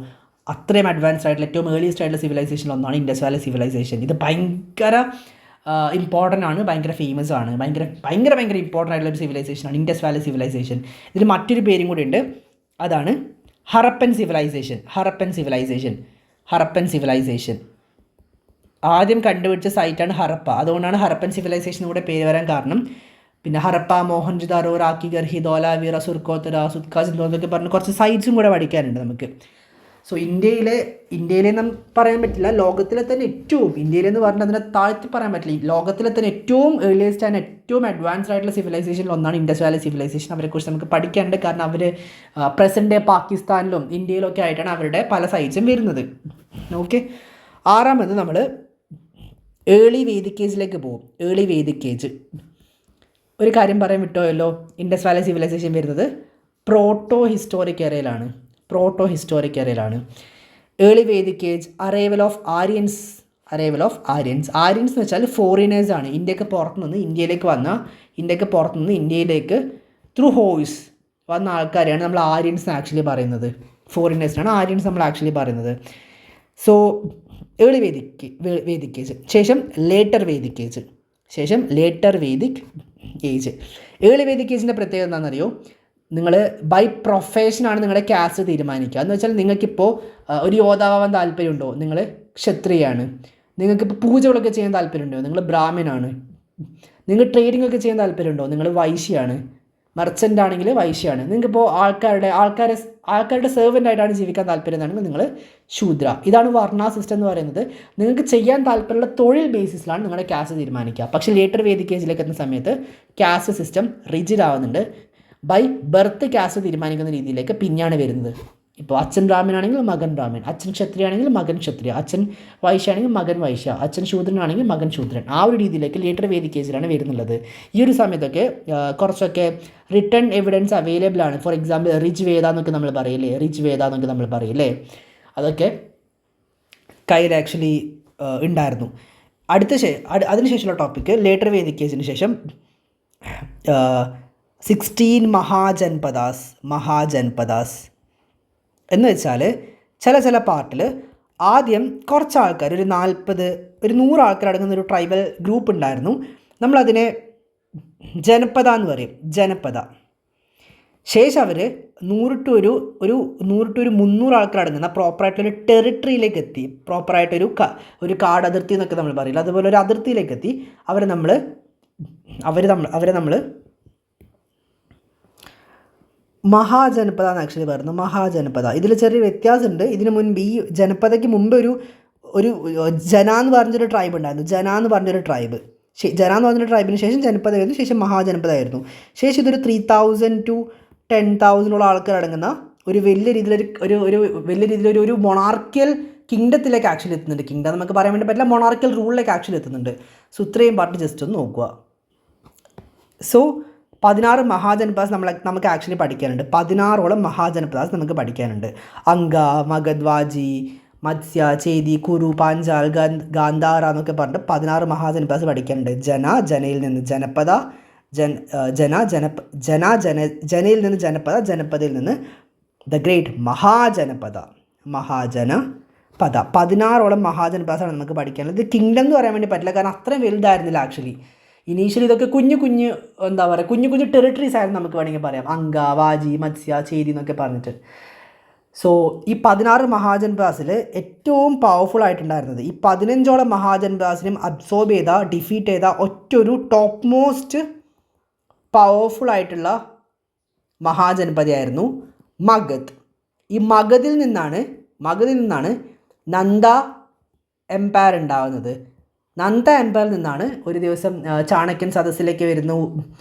അത്രയും അഡ്വാൻസ്ഡ് ആയിട്ടുള്ള ഏറ്റവും ഏർലിയസ്റ്റ് ആയിട്ടുള്ള സിവിലൈസേഷൻ ഒന്നാണ് ഇൻഡസ് വാലി സിവിലൈസേഷൻ. ഇത് ഭയങ്കര ഇമ്പോർട്ടൻ്റ് ആണ്, ഭയങ്കര ഫേമസ് ആണ്, ഭയങ്കര ഇമ്പോർട്ടൻ്റ് ആയിട്ടുള്ള ഒരു സിവിലൈസേഷനാണ് ഇൻഡസ് വാലി സിവിലൈസേഷൻ. ഇതിന് മറ്റൊരു പേരും കൂടി ഉണ്ട്, അതാണ് ഹറപ്പൻ സിവിലൈസേഷൻ. ആദ്യം കണ്ടുപിടിച്ച സൈറ്റാണ് ഹറപ്പ, അതുകൊണ്ടാണ് ഹറപ്പൻ സിവിലൈസേഷൻ കൂടെ പേര് വരാൻ കാരണം. പിന്നെ ഹറപ്പ, മോഹൻജദാരോ, റാക്കിഗർ, ധോലാവീറ, സുർക്കോത്തര, സുത്ക സിന്ധു എന്നൊക്കെ പറഞ്ഞ് കുറച്ച് സൈറ്റ്സും കൂടെ പഠിക്കാനുണ്ട് നമുക്ക്. സോ ഇന്ത്യയിലെന്നും പറയാൻ പറ്റില്ല, ലോകത്തിലെ തന്നെ ഏറ്റവും, ഇന്ത്യയിലെന്ന് പറഞ്ഞാൽ അതിനെ താഴ്ത്തി പറയാൻ പറ്റില്ല, ലോകത്തിലെ തന്നെ ഏറ്റവും ഏർലിയസ്റ്റ് ആൻഡ് ഏറ്റവും അഡ്വാൻസ്ഡ് ആയിട്ടുള്ള സിവിലൈസേഷനിൽ ഒന്നാണ് ഇൻഡസ് വാലി സിവിലൈസേഷൻ. അവരെക്കുറിച്ച് നമുക്ക് പഠിക്കാനുണ്ട്, കാരണം അവർ പ്രസൻറ്റ് ഡേ പാകിസ്ഥാനിലും ഇന്ത്യയിലൊക്കെ ആയിട്ടാണ് അവരുടെ പല സൈറ്റ്സും വരുന്നത്. ഓക്കെ, ആറാമത് നമ്മൾ ഏർലി വേദിക് ഏജിലേക്ക് പോകും. ഏർലി വേദിക് ഏജ്, ഒരു കാര്യം പറയാൻ വിട്ടുപോയല്ലോ, ഇൻഡസ് വാലി സിവിലൈസേഷൻ വരുന്നത് പ്രോട്ടോ ഹിസ്റ്റോറിക് എറയിലാണ്. Early Vedic age, arrival of Aryans. Aryans എന്ന് വെച്ചാൽ ഫോറിനേഴ്സ് ആണ്. ഇന്ത്യക്ക് പുറത്തുനിന്ന് ഇന്ത്യയിലേക്ക് ത്രൂ ഹോഴ്സ് വന്ന ആൾക്കാരെയാണ് നമ്മൾ ആര്യൻസ് ആക്ച്വലി പറയുന്നത്. ഫോറിനേഴ്സിനാണ് ആര്യൻസ് നമ്മൾ ആക്ച്വലി പറയുന്നത്. സോ ഏർലി വേദിക് ഏജ്, ശേഷം later Vedic age. Early Vedic ഏജിൻ്റെ പ്രത്യേകത എന്താണെന്നറിയോ? നിങ്ങൾ ബൈ പ്രൊഫഷനാണ് നിങ്ങളുടെ കാസ്റ്റ് തീരുമാനിക്കുക. എന്ന് വെച്ചാൽ നിങ്ങൾക്കിപ്പോൾ ഒരു യോദ്ധാവാൻ താല്പര്യമുണ്ടോ? നിങ്ങൾ ക്ഷത്രിയാണ്. നിങ്ങൾക്കിപ്പോൾ പൂജകളൊക്കെ ചെയ്യാൻ താല്പര്യമുണ്ടോ? നിങ്ങൾ ബ്രാഹ്മണാണ്. നിങ്ങൾ ട്രേഡിംഗ് ഒക്കെ ചെയ്യാൻ താല്പര്യമുണ്ടോ? നിങ്ങൾ വൈശ്യാണ്. മർച്ചൻ്റ് ആണെങ്കിൽ വൈശ്യാണ്. നിങ്ങൾക്കിപ്പോൾ ആൾക്കാരുടെ സെർവൻ്റ് ആയിട്ടാണ് ജീവിക്കാൻ താല്പര്യം എന്നാണെങ്കിൽ നിങ്ങൾ ശൂദ്ര. ഇതാണ് വർണ്ണ സിസ്റ്റം എന്ന് പറയുന്നത്. നിങ്ങൾക്ക് ചെയ്യാൻ താല്പര്യമുള്ള തൊഴിൽ ബേസിസിലാണ് നിങ്ങളുടെ കാസ്റ്റ് തീരുമാനിക്കുക. പക്ഷേ ലേറ്റർ വേദിക് ഏജിലേക്ക് എത്തുന്ന സമയത്ത് കാസ്റ്റ് സിസ്റ്റം റിജിഡ് ആവുന്നുണ്ട്. ബൈ ബർത്ത് കാസ്റ്റ് തീരുമാനിക്കുന്ന രീതിയിലേക്ക് പിന്നെയാണ് വരുന്നത്. ഇപ്പോൾ അച്ഛൻ ബ്രാഹ്മണാണെങ്കിൽ മകൻ ബ്രാഹ്മൺ, അച്ഛൻ ക്ഷത്രിയാണെങ്കിൽ മകൻ ക്ഷത്രിയ, അച്ഛൻ വൈശ്യാണെങ്കിൽ മകൻ വൈശ്യ, അച്ഛൻ ശൂദ്രനാണെങ്കിൽ മകൻ ശൂദ്രൻ. ആ ഒരു രീതിയിലേക്ക് ലേറ്റർ വേദിക് ഏജിലാണ് വരുന്നുള്ളത്. ഈ ഒരു സമയത്തൊക്കെ കുറച്ചൊക്കെ റിട്ടേൺ എവിഡൻസ് അവൈലബിൾ ആണ്. ഫോർ എക്സാമ്പിൾ റിജ് വേദ എന്നൊക്കെ നമ്മൾ പറയില്ലേ, റിജ് വേദ എന്നൊക്കെ നമ്മൾ പറയില്ലേ, അതൊക്കെ കയ്യിൽ ആക്ച്വലി ഉണ്ടായിരുന്നു. അതിനുശേഷമുള്ള ടോപ്പിക്ക് ലേറ്റർ വേദിക് ഏജിന് ശേഷം 16 മഹാജൻപദാസ് എന്ന് വെച്ചാൽ ചില പാർട്ടിൽ ആദ്യം കുറച്ച് ആൾക്കാർ, ഒരു 100 ആൾക്കാർ അടങ്ങുന്ന ഒരു ട്രൈബൽ ഗ്രൂപ്പ് ഉണ്ടായിരുന്നു. നമ്മളതിനെ ജനപദ എന്ന് പറയും, ജനപദ. ശേഷം അവർ 100 to 300 ആൾക്കാർ അടങ്ങുന്ന പ്രോപ്പറായിട്ടൊരു ടെറിട്ടറിയിലേക്ക് എത്തി. പ്രോപ്പറായിട്ടൊരു കാട് അതിർത്തി എന്നൊക്കെ നമ്മൾ പറയില്ല, അതുപോലെ ഒരു അതിർത്തിയിലേക്ക് എത്തി. അവരെ നമ്മൾ മഹാജനപദ എന്ന് ആക്ച്വലി പറയുന്നത്. മഹാജനപദ ഇതിൽ ചെറിയ വ്യത്യാസമുണ്ട്. ഇതിന് മുൻപ് ഈ ജനപദയ്ക്ക് മുമ്പ് ഒരു ജന എന്ന് പറഞ്ഞൊരു ട്രൈബ് ഉണ്ടായിരുന്നു. ജന എന്ന് പറഞ്ഞൊരു ട്രൈബ് ട്രൈബിന് ശേഷം ജനപദ ആയിരുന്നു, ശേഷം മഹാജനപദ ആയിരുന്നു. ശേഷം ഇതൊരു 3000 to 10,000 ആൾക്കാർ അടങ്ങുന്ന ഒരു വലിയ രീതിയിലൊരു ഒരു മൊണാർക്കിയൽ കിങ്ഡത്തിലേക്ക് ആക്ച്വലി എത്തുന്നുണ്ട്. കിങ്ഡം നമുക്ക് പറയാൻ വേണ്ടി പറ്റില്ല, മൊണാർക്കിയൽ റൂളിലേക്ക് ആക്ച്വലി എത്തുന്നുണ്ട്. സോ ഇത്രയും പാർട്ട് ജസ്റ്റ് ഒന്ന് നോക്കുക. സോ 16 മഹാജനപദാസ് നമുക്ക് ആക്ച്വലി പഠിക്കാനുണ്ട്. 16ഓളം മഹാജനപദാസ് നമുക്ക് പഠിക്കാനുണ്ട്. അംഗ, മഗധ്, വാജി, മത്സ്യ, ചേതി, കുരു, പാഞ്ചാൽ, ഗാന്ധാര എന്നൊക്കെ പറഞ്ഞിട്ട് 16 മഹാജനപദാസ് പഠിക്കാനുണ്ട്. ജനയിൽ നിന്ന് ജനപദ, ജനയിൽ നിന്ന് ജനപദ, ജനപദയിൽ നിന്ന് ദ ഗ്രേറ്റ് മഹാജനപദ. 16ഓളം മഹാജനപദാസാണ് നമുക്ക് പഠിക്കാനുള്ളത്. ഇത് കിങ്ഡം എന്ന് പറയാൻ വേണ്ടി പറ്റില്ല, കാരണം അത്രയും വലുതായിരുന്നില്ല ആക്ച്വലി. ഇനീഷ്യലി ഇതൊക്കെ കുഞ്ഞു ടെറിട്ടറീസ് ആയിരുന്നു നമുക്ക് വേണമെങ്കിൽ പറയാം. അംഗ, വാജി, മത്സ്യ, ചേരി എന്നൊക്കെ പറഞ്ഞിട്ട്. സോ ഈ 16 മഹാജനപദാസിൽ ഏറ്റവും പവർഫുൾ ആയിട്ടുണ്ടായിരുന്നത് ഈ 15ഓളം മഹാജനപദാസിനും അബ്സോർബ് ചെയ്ത, ഡിഫീറ്റ് ചെയ്ത ഒറ്റൊരു ടോപ്പ് മോസ്റ്റ് പവർഫുൾ ആയിട്ടുള്ള മഹാജനപദയായിരുന്നു മഗധ്. ഈ മഗധിൽ നിന്നാണ് നന്ദ എംപയർ ഉണ്ടാകുന്നത്. നന്ദ എംപയറിൽ നിന്നാണ് ഒരു ദിവസം ചാണക്യൻ സദസ്സിലേക്ക് വരുന്നു.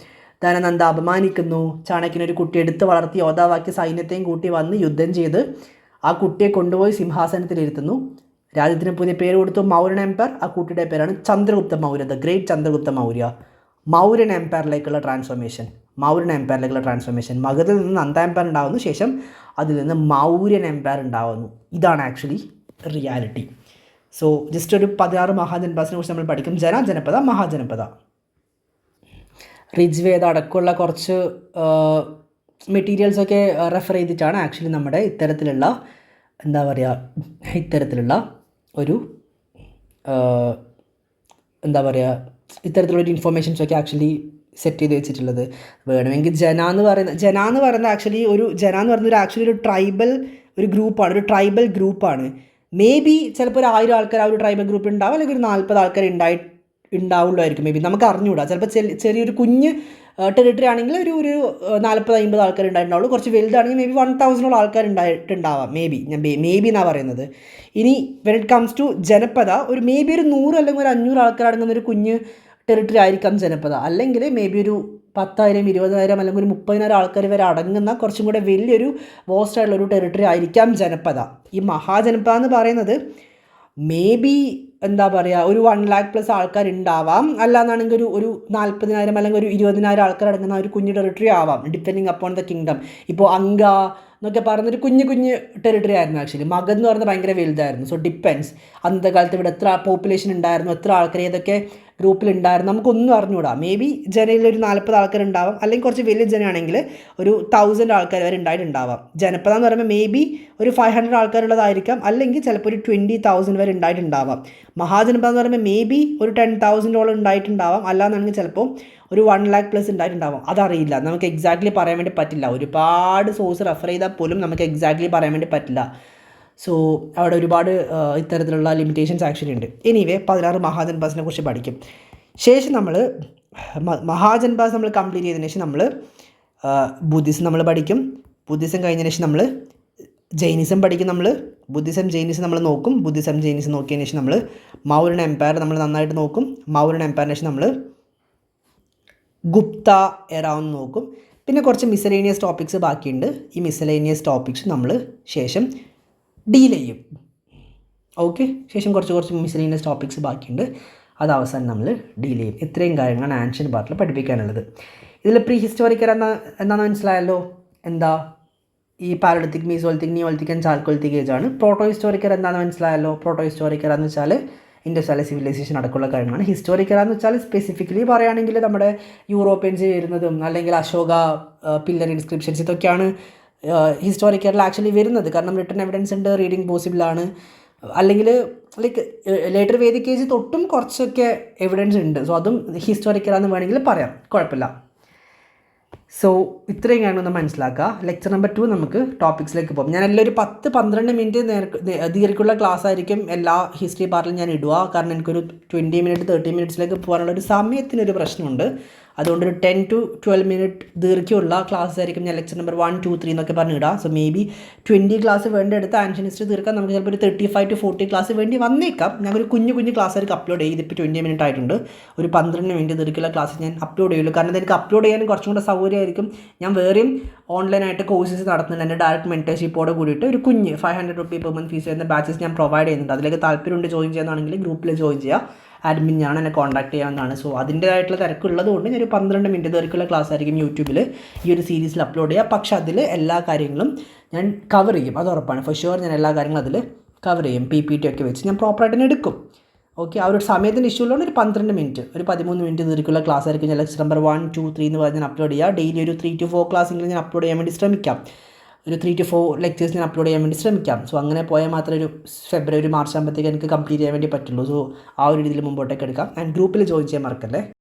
ധനനന്ദ അപമാനിക്കുന്നു. ചാണക്യൻ ഒരു കുട്ടിയെ എടുത്ത് വളർത്തി യോദ്ധാവാക്കി സൈന്യത്തെയും കൂട്ടി വന്ന് യുദ്ധം ചെയ്ത് ആ കുട്ടിയെ കൊണ്ടുപോയി സിംഹാസനത്തിലിരുത്തുന്നു. രാജ്യത്തിന് പുതിയ പേര് കൊടുത്തു, മൗര്യൻ എംപയർ. ആ കുട്ടിയുടെ പേരാണ് ചന്ദ്രഗുപ്ത മൗര്യ, ദ ഗ്രേറ്റ് ചന്ദ്രഗുപ്ത മൗര്യ. മൗര്യൻ എംപയറിലേക്കുള്ള ട്രാൻസ്ഫോർമേഷൻ. മഗധിൽ നിന്ന് നന്ദ എംപയർ ഉണ്ടാകുന്നു, ശേഷം അതിൽ നിന്ന് മൗര്യൻ എംപയർ ഉണ്ടാകുന്നു. ഇതാണ് ആക്ച്വലി റിയാലിറ്റി. സോ ജസ്റ്റ് ഒരു 16 മഹാജനപദാസിനെ കുറിച്ച് നമ്മൾ പഠിക്കും. ജനപദ, മഹാജനപദ. ഋഗ്വേദ അടക്കമുള്ള കുറച്ച് മെറ്റീരിയൽസൊക്കെ റെഫർ ചെയ്തിട്ടാണ് ആക്ച്വലി നമ്മുടെ ഇത്തരത്തിലുള്ള ഇത്തരത്തിലൊരു ഇൻഫർമേഷൻസൊക്കെ ആക്ച്വലി സെറ്റ് ചെയ്ത് വെച്ചിട്ടുള്ളത്. വേണമെങ്കിൽ ജന എന്ന് പറയുന്നത് ആക്ച്വലി ഒരു ആക്ച്വലി ഒരു ട്രൈബൽ ഗ്രൂപ്പാണ്. മേ ബി ചിലപ്പോൾ ഒരു 1000 ആൾക്കാർ ആ ഒരു ട്രൈബൽ ഗ്രൂപ്പിൽ ഉണ്ടാവും, അല്ലെങ്കിൽ ഒരു 40 ആൾക്കാർ ഉണ്ടാവുള്ളായിരിക്കും. മേ ബി നമുക്ക് അറിഞ്ഞുകൂടാ. ചിലപ്പോൾ ചെറിയൊരു കുഞ്ഞ് ടെറിട്ടറി ആണെങ്കിൽ ഒരു 40-50 ആൾക്കാർ ഉണ്ടായിട്ടുണ്ടാവുള്ളൂ. കുറച്ച് വലുതാണെങ്കിൽ മേ ബി 1000 ആൾക്കാർ ഉണ്ടായിട്ടുണ്ടാവാം. മേ ബി എന്നാണ് പറയുന്നത്. ഇനി വെൻ ഇറ്റ് കംസ് ടു ജനപദ, ഒരു മേ ബി ഒരു 100 അല്ലെങ്കിൽ ഒരു 500 ആൾക്കാർ അടങ്ങുന്ന ഒരു കുഞ്ഞ് ടെറിട്ടറി ആയിരിക്കാം ജനപദ. അല്ലെങ്കിൽ മേ ബി ഒരു 10,000, 20,000 അല്ലെങ്കിൽ ഒരു 30,000 ആൾക്കാർ വരെ അടങ്ങുന്ന കുറച്ചും കൂടെ വലിയൊരു വാസ്റ്റായിട്ടുള്ളൊരു ടെറിട്ടറി ആയിരിക്കാം ജനപദ. ഈ മഹാജനപദ എന്ന് പറയുന്നത് മേ ബി ഒരു 1,00,000+ ആൾക്കാർ ഉണ്ടാവാം. അല്ലാന്നാണെങ്കിൽ ഒരു 40,000 അല്ലെങ്കിൽ ഒരു 20,000 ആൾക്കാർ അടങ്ങുന്ന ഒരു കുഞ്ഞു ടെറിട്ടറി ആവാം, ഡിപ്പെൻഡിങ് അപ്പോൺ ദ കിങ്ഡം. ഇപ്പോൾ അംഗ എന്നൊക്കെ പറയുന്നൊരു കുഞ്ഞു ടെറിട്ടറി ആയിരുന്നു ആക്ച്വലി. മഗധ് എന്ന് പറയുന്നത് ഭയങ്കര വലുതായിരുന്നു. സോ ഡിപ്പെൻസ് അന്നത്തെ കാലത്ത് ഇവിടെ എത്ര പോപ്പുലേഷൻ ഉണ്ടായിരുന്നു, എത്ര ആൾക്കാർ ഏതൊക്കെ ഗ്രൂപ്പിലുണ്ടായിരുന്നു, നമുക്കൊന്നും അറിഞ്ഞുകൂടാ. മേ ബി ജനയിൽ ഒരു 40 ആൾക്കാർ ഉണ്ടാവാം, അല്ലെങ്കിൽ കുറച്ച് വലിയ ജനയാണെങ്കിൽ ഒരു 1000 ആൾക്കാർ വരെ ഉണ്ടായിട്ടുണ്ടാവാം. ജനപദ എന്ന് പറയുമ്പോൾ മേ ബി ഒരു 500 ആൾക്കാരുള്ളതായിരിക്കാം, അല്ലെങ്കിൽ ചിലപ്പോൾ ഒരു 20,000 വരെ ഉണ്ടായിട്ടുണ്ടാവാം. മഹാജനപദ എന്ന് പറയുമ്പോൾ മേ ബി ഒരു 10,000 ഉണ്ടായിട്ടുണ്ടാവാം, അല്ലാന്നാണെങ്കിൽ ചിലപ്പോൾ ഒരു 1,00,000+ ഉണ്ടായിട്ടുണ്ടാവാം. അതറിയില്ല, നമുക്ക് എക്സാക്ട്ലി പറയാൻ വേണ്ടി പറ്റില്ല. ഒരുപാട് സോഴ്സ് റെഫർ ചെയ്താൽ പോലും നമുക്ക് എക്സാക്ട്ലി പറയാൻ വേണ്ടി പറ്റില്ല. സോ അവിടെ ഒരുപാട് ഇത്തരത്തിലുള്ള ലിമിറ്റേഷൻസ് ആക്ച്വലി ഉണ്ട്. എനിവേ 16 മഹാജനപദാസിനെ കുറിച്ച് പഠിക്കും. ശേഷം നമ്മൾ മഹാജനപദാസ് നമ്മൾ കംപ്ലീറ്റ് ചെയ്തതിന് ശേഷം നമ്മൾ ബുദ്ധിസം നമ്മൾ പഠിക്കും. ബുദ്ധിസം കഴിഞ്ഞതിന് ശേഷം നമ്മൾ ജൈനിസം പഠിക്കും. ജൈനിസം നമ്മൾ നോക്കും. ജൈനിസം നോക്കിയതിന് ശേഷം നമ്മൾ മൗര്യൻ എംപയർ നമ്മൾ നന്നായിട്ട് നോക്കും. മൗര്യൻ എംപയറിന് ശേഷം നമ്മൾ ഗുപ്ത എറ ഒന്ന് നോക്കും. പിന്നെ കുറച്ച് മിസലേനിയസ് ടോപ്പിക്സ് ബാക്കിയുണ്ട്. ഈ മിസലേനിയസ് ടോപ്പിക്സ് നമ്മൾ ശേഷം ഡീൽ ചെയ്യും. ഓക്കെ, ശേഷം കുറച്ച് മിസലേനിയസ് ടോപ്പിക്സ് ബാക്കിയുണ്ട്, അത് അവസാനം നമ്മൾ ഡീൽ ചെയ്യും. ഇത്രയും കാര്യങ്ങളാണ് ആൻഷ്യൻ്റ് പാർട്ടിൽ പഠിപ്പിക്കാനുള്ളത്. ഇതിൽ പ്രീ ഹിസ്റ്റോറിക്കൽ എന്താണെന്ന് മനസ്സിലായല്ലോ. എന്താ ഈ palaeolithic, mesolithic, neolithic and chalcolithic age ആണ്. പ്രോട്ടോ ഹിസ്റ്റോറിക്കൽ എന്താണെന്ന് മനസ്സിലായല്ലോ. പ്രോട്ടോ ഹിസ്റ്റോറിക്കൽ എന്ന് വെച്ചാൽ ഇൻഡസ് വാലി സിവിലൈസേഷൻ അടക്കമുള്ള കാര്യങ്ങളാണ്. ഹിസ്റ്റോറിക്കൽ എന്ന് വെച്ചാൽ സ്പെസിഫിക്കലി പറയുകയാണെങ്കിൽ നമ്മുടെ യൂറോപ്യൻസ് വരുന്നതും അല്ലെങ്കിൽ അശോക പില്ലർ ഇൻസ്ക്രിപ്ഷൻസ് ഇതൊക്കെയാണ് ഹിസ്റ്റോറിക്കലിൽ ആക്ച്വലി വരുന്നത്. കാരണം റിട്ടൺ എവിഡൻസ് ഉണ്ട്, റീഡിങ് പോസിബിൾ ആണ്. അല്ലെങ്കിൽ ലൈക്ക് ലേറ്റർ വേദിക് ഏജ് തൊട്ടും കുറച്ചൊക്കെ എവിഡൻസ് ഉണ്ട്. സോ അതും ഹിസ്റ്റോറിക്കലാണെന്ന് വേണമെങ്കിൽ പറയാം, കുഴപ്പമില്ല. സോ ഇത്രയും കാര്യങ്ങളൊന്ന് മനസ്സിലാക്കുക. ലെക്ചർ നമ്പർ 2 നമുക്ക് ടോപ്പിക്സിലേക്ക് പോകും. ഞാൻ എല്ലാം ഒരു 10-12 മിനിറ്റ് ദീർഘമുള്ള ക്ലാസ് ആയിരിക്കും എല്ലാ ഹിസ്റ്ററി പാർട്ടിലും ഞാൻ ഇടുക. കാരണം എനിക്കൊരു 20 മിനിറ്റ് 30 മിനിറ്റ്സിലേക്ക് പോകാനുള്ളൊരു സമയത്തിനൊരു പ്രശ്നമുണ്ട്. അതുകൊണ്ടൊരു 10 to 12 മിനിറ്റ് ദീർഘ്യമുള്ള ക്ലാസ് ആയിരിക്കും ഞാൻ ലെക്ചർ നമ്പർ 1, 2, 3 എന്നൊക്കെ പറഞ്ഞിടുക. സോ മേ ബി 20 ക്ലാസ് വേണ്ടെടുത്ത് ആൻഷ്യൻ്റ് ഹിസ്റ്ററി തീർക്കാൻ നമുക്ക് ചിലപ്പോൾ ഒരു 35 to 40 ക്ലാസ് വേണ്ടി വന്നേക്കാം. ഞങ്ങൾ കുഞ്ഞു ക്ലാസ് ആയിരിക്കും അപ്ലോഡ് ചെയ്ത്. ഇപ്പോൾ 20 മിനിറ്റ് ആയിട്ടുണ്ട്. ഒരു 12 മിനിറ്റ് ദീർഘ്യമുള്ള ക്ലാസ് ഞാൻ അപ്ലോഡ് ചെയ്യുള്ളൂ. കാരണം എനിക്ക് അപ്ലോഡ് ചെയ്യാനും കുറച്ചും കൂടെ സൗകര്യമായിരിക്കും. ഞാൻ വേറെയും ഓൺലൈനായിട്ട് കോഴ്സസ് നടത്തുന്നുണ്ട്. എൻ്റെ ഡയറക്റ്റ് മെൻറ്റർഷിപ്പോടെ കൂടിയിട്ട് ഒരു 500 രൂപ പെർ മന്ത് ഫീസ് ചെയ്യുന്ന ബാച്ചസ് ഞാൻ പ്രൊവൈഡ് ചെയ്യുന്നുണ്ട്. അതിലേക്ക് താല്പര്യമുണ്ട് ജോയിൻ ചെയ്യുന്നതാണെങ്കിൽ ഗ്രൂപ്പിൽ ജോയിൻ ചെയ്യുക. അഡ്മിൻ ഞാൻ എന്നെ കോൺടാക്ട് ചെയ്യാവുന്നതാണ്. സോ അതിൻ്റേതായിട്ടുള്ള തിരക്കുള്ളത് കൊണ്ട് ഞാൻ ഒരു 12 മിനിറ്റ് ദീർഘമുള്ള ക്ലാസ് ആയിരിക്കും യൂട്യൂബിൽ ഈ ഒരു സീരീസിൽ അപ്ലോഡ് ചെയ്യുക. പക്ഷേ അതിൽ എല്ലാ കാര്യങ്ങളും ഞാൻ കവർ ചെയ്യും, അത് ഉറപ്പാണ്. ഫോർ ഷുവർ ഞാൻ എല്ലാ കാര്യങ്ങളും അതിൽ കവർ ചെയ്യും. PPT ഒക്കെ വെച്ച് ഞാൻ പ്രോപ്പറായിട്ട് തന്നെ എടുക്കും. ഓക്കെ, ആ ഒരു സമയത്തിൻ്റെ ഇഷ്യൂ ഉള്ളതുകൊണ്ട് ഒരു 12 മിനിറ്റ്, ഒരു 13 മിനിറ്റ് ദീർഘമുള്ള ക്ലാസ് ആയിരിക്കും ഞാൻ ലെക്ചർ നമ്പർ 1, 2, 3 എന്ന് പറഞ്ഞ് ഞാൻ അപ്ലോഡ് ചെയ്യുക. ഡെയിലി ഒരു 3 to 4 ക്ലാസ്സെങ്കിലും ഞാൻ അപ്ലോഡ് ചെയ്യാൻ വേണ്ടി ശ്രമിക്കാം. ഒരു 3 to 4 ലെക്ചേഴ്സ് ഞാൻ അപ്ലോഡ് ചെയ്യാൻ വേണ്ടി ശ്രമിക്കാം. സോ അങ്ങനെ പോയാൽ മാത്രമേ ഒരു ഫെബ്രുവരി മാർച്ച് ആകുമ്പോഴത്തേക്ക് എനിക്ക് കംപ്ലീറ്റ് ചെയ്യാൻ വേണ്ടി പറ്റുള്ളൂ. സോ ആ ഒരു രീതിയിൽ മുമ്പോട്ടേക്ക് എടുക്കാം. ആൻഡ് ഗ്രൂപ്പിൽ ജോയിൻ ചെയ്യാൻ മറക്കല്ലേ.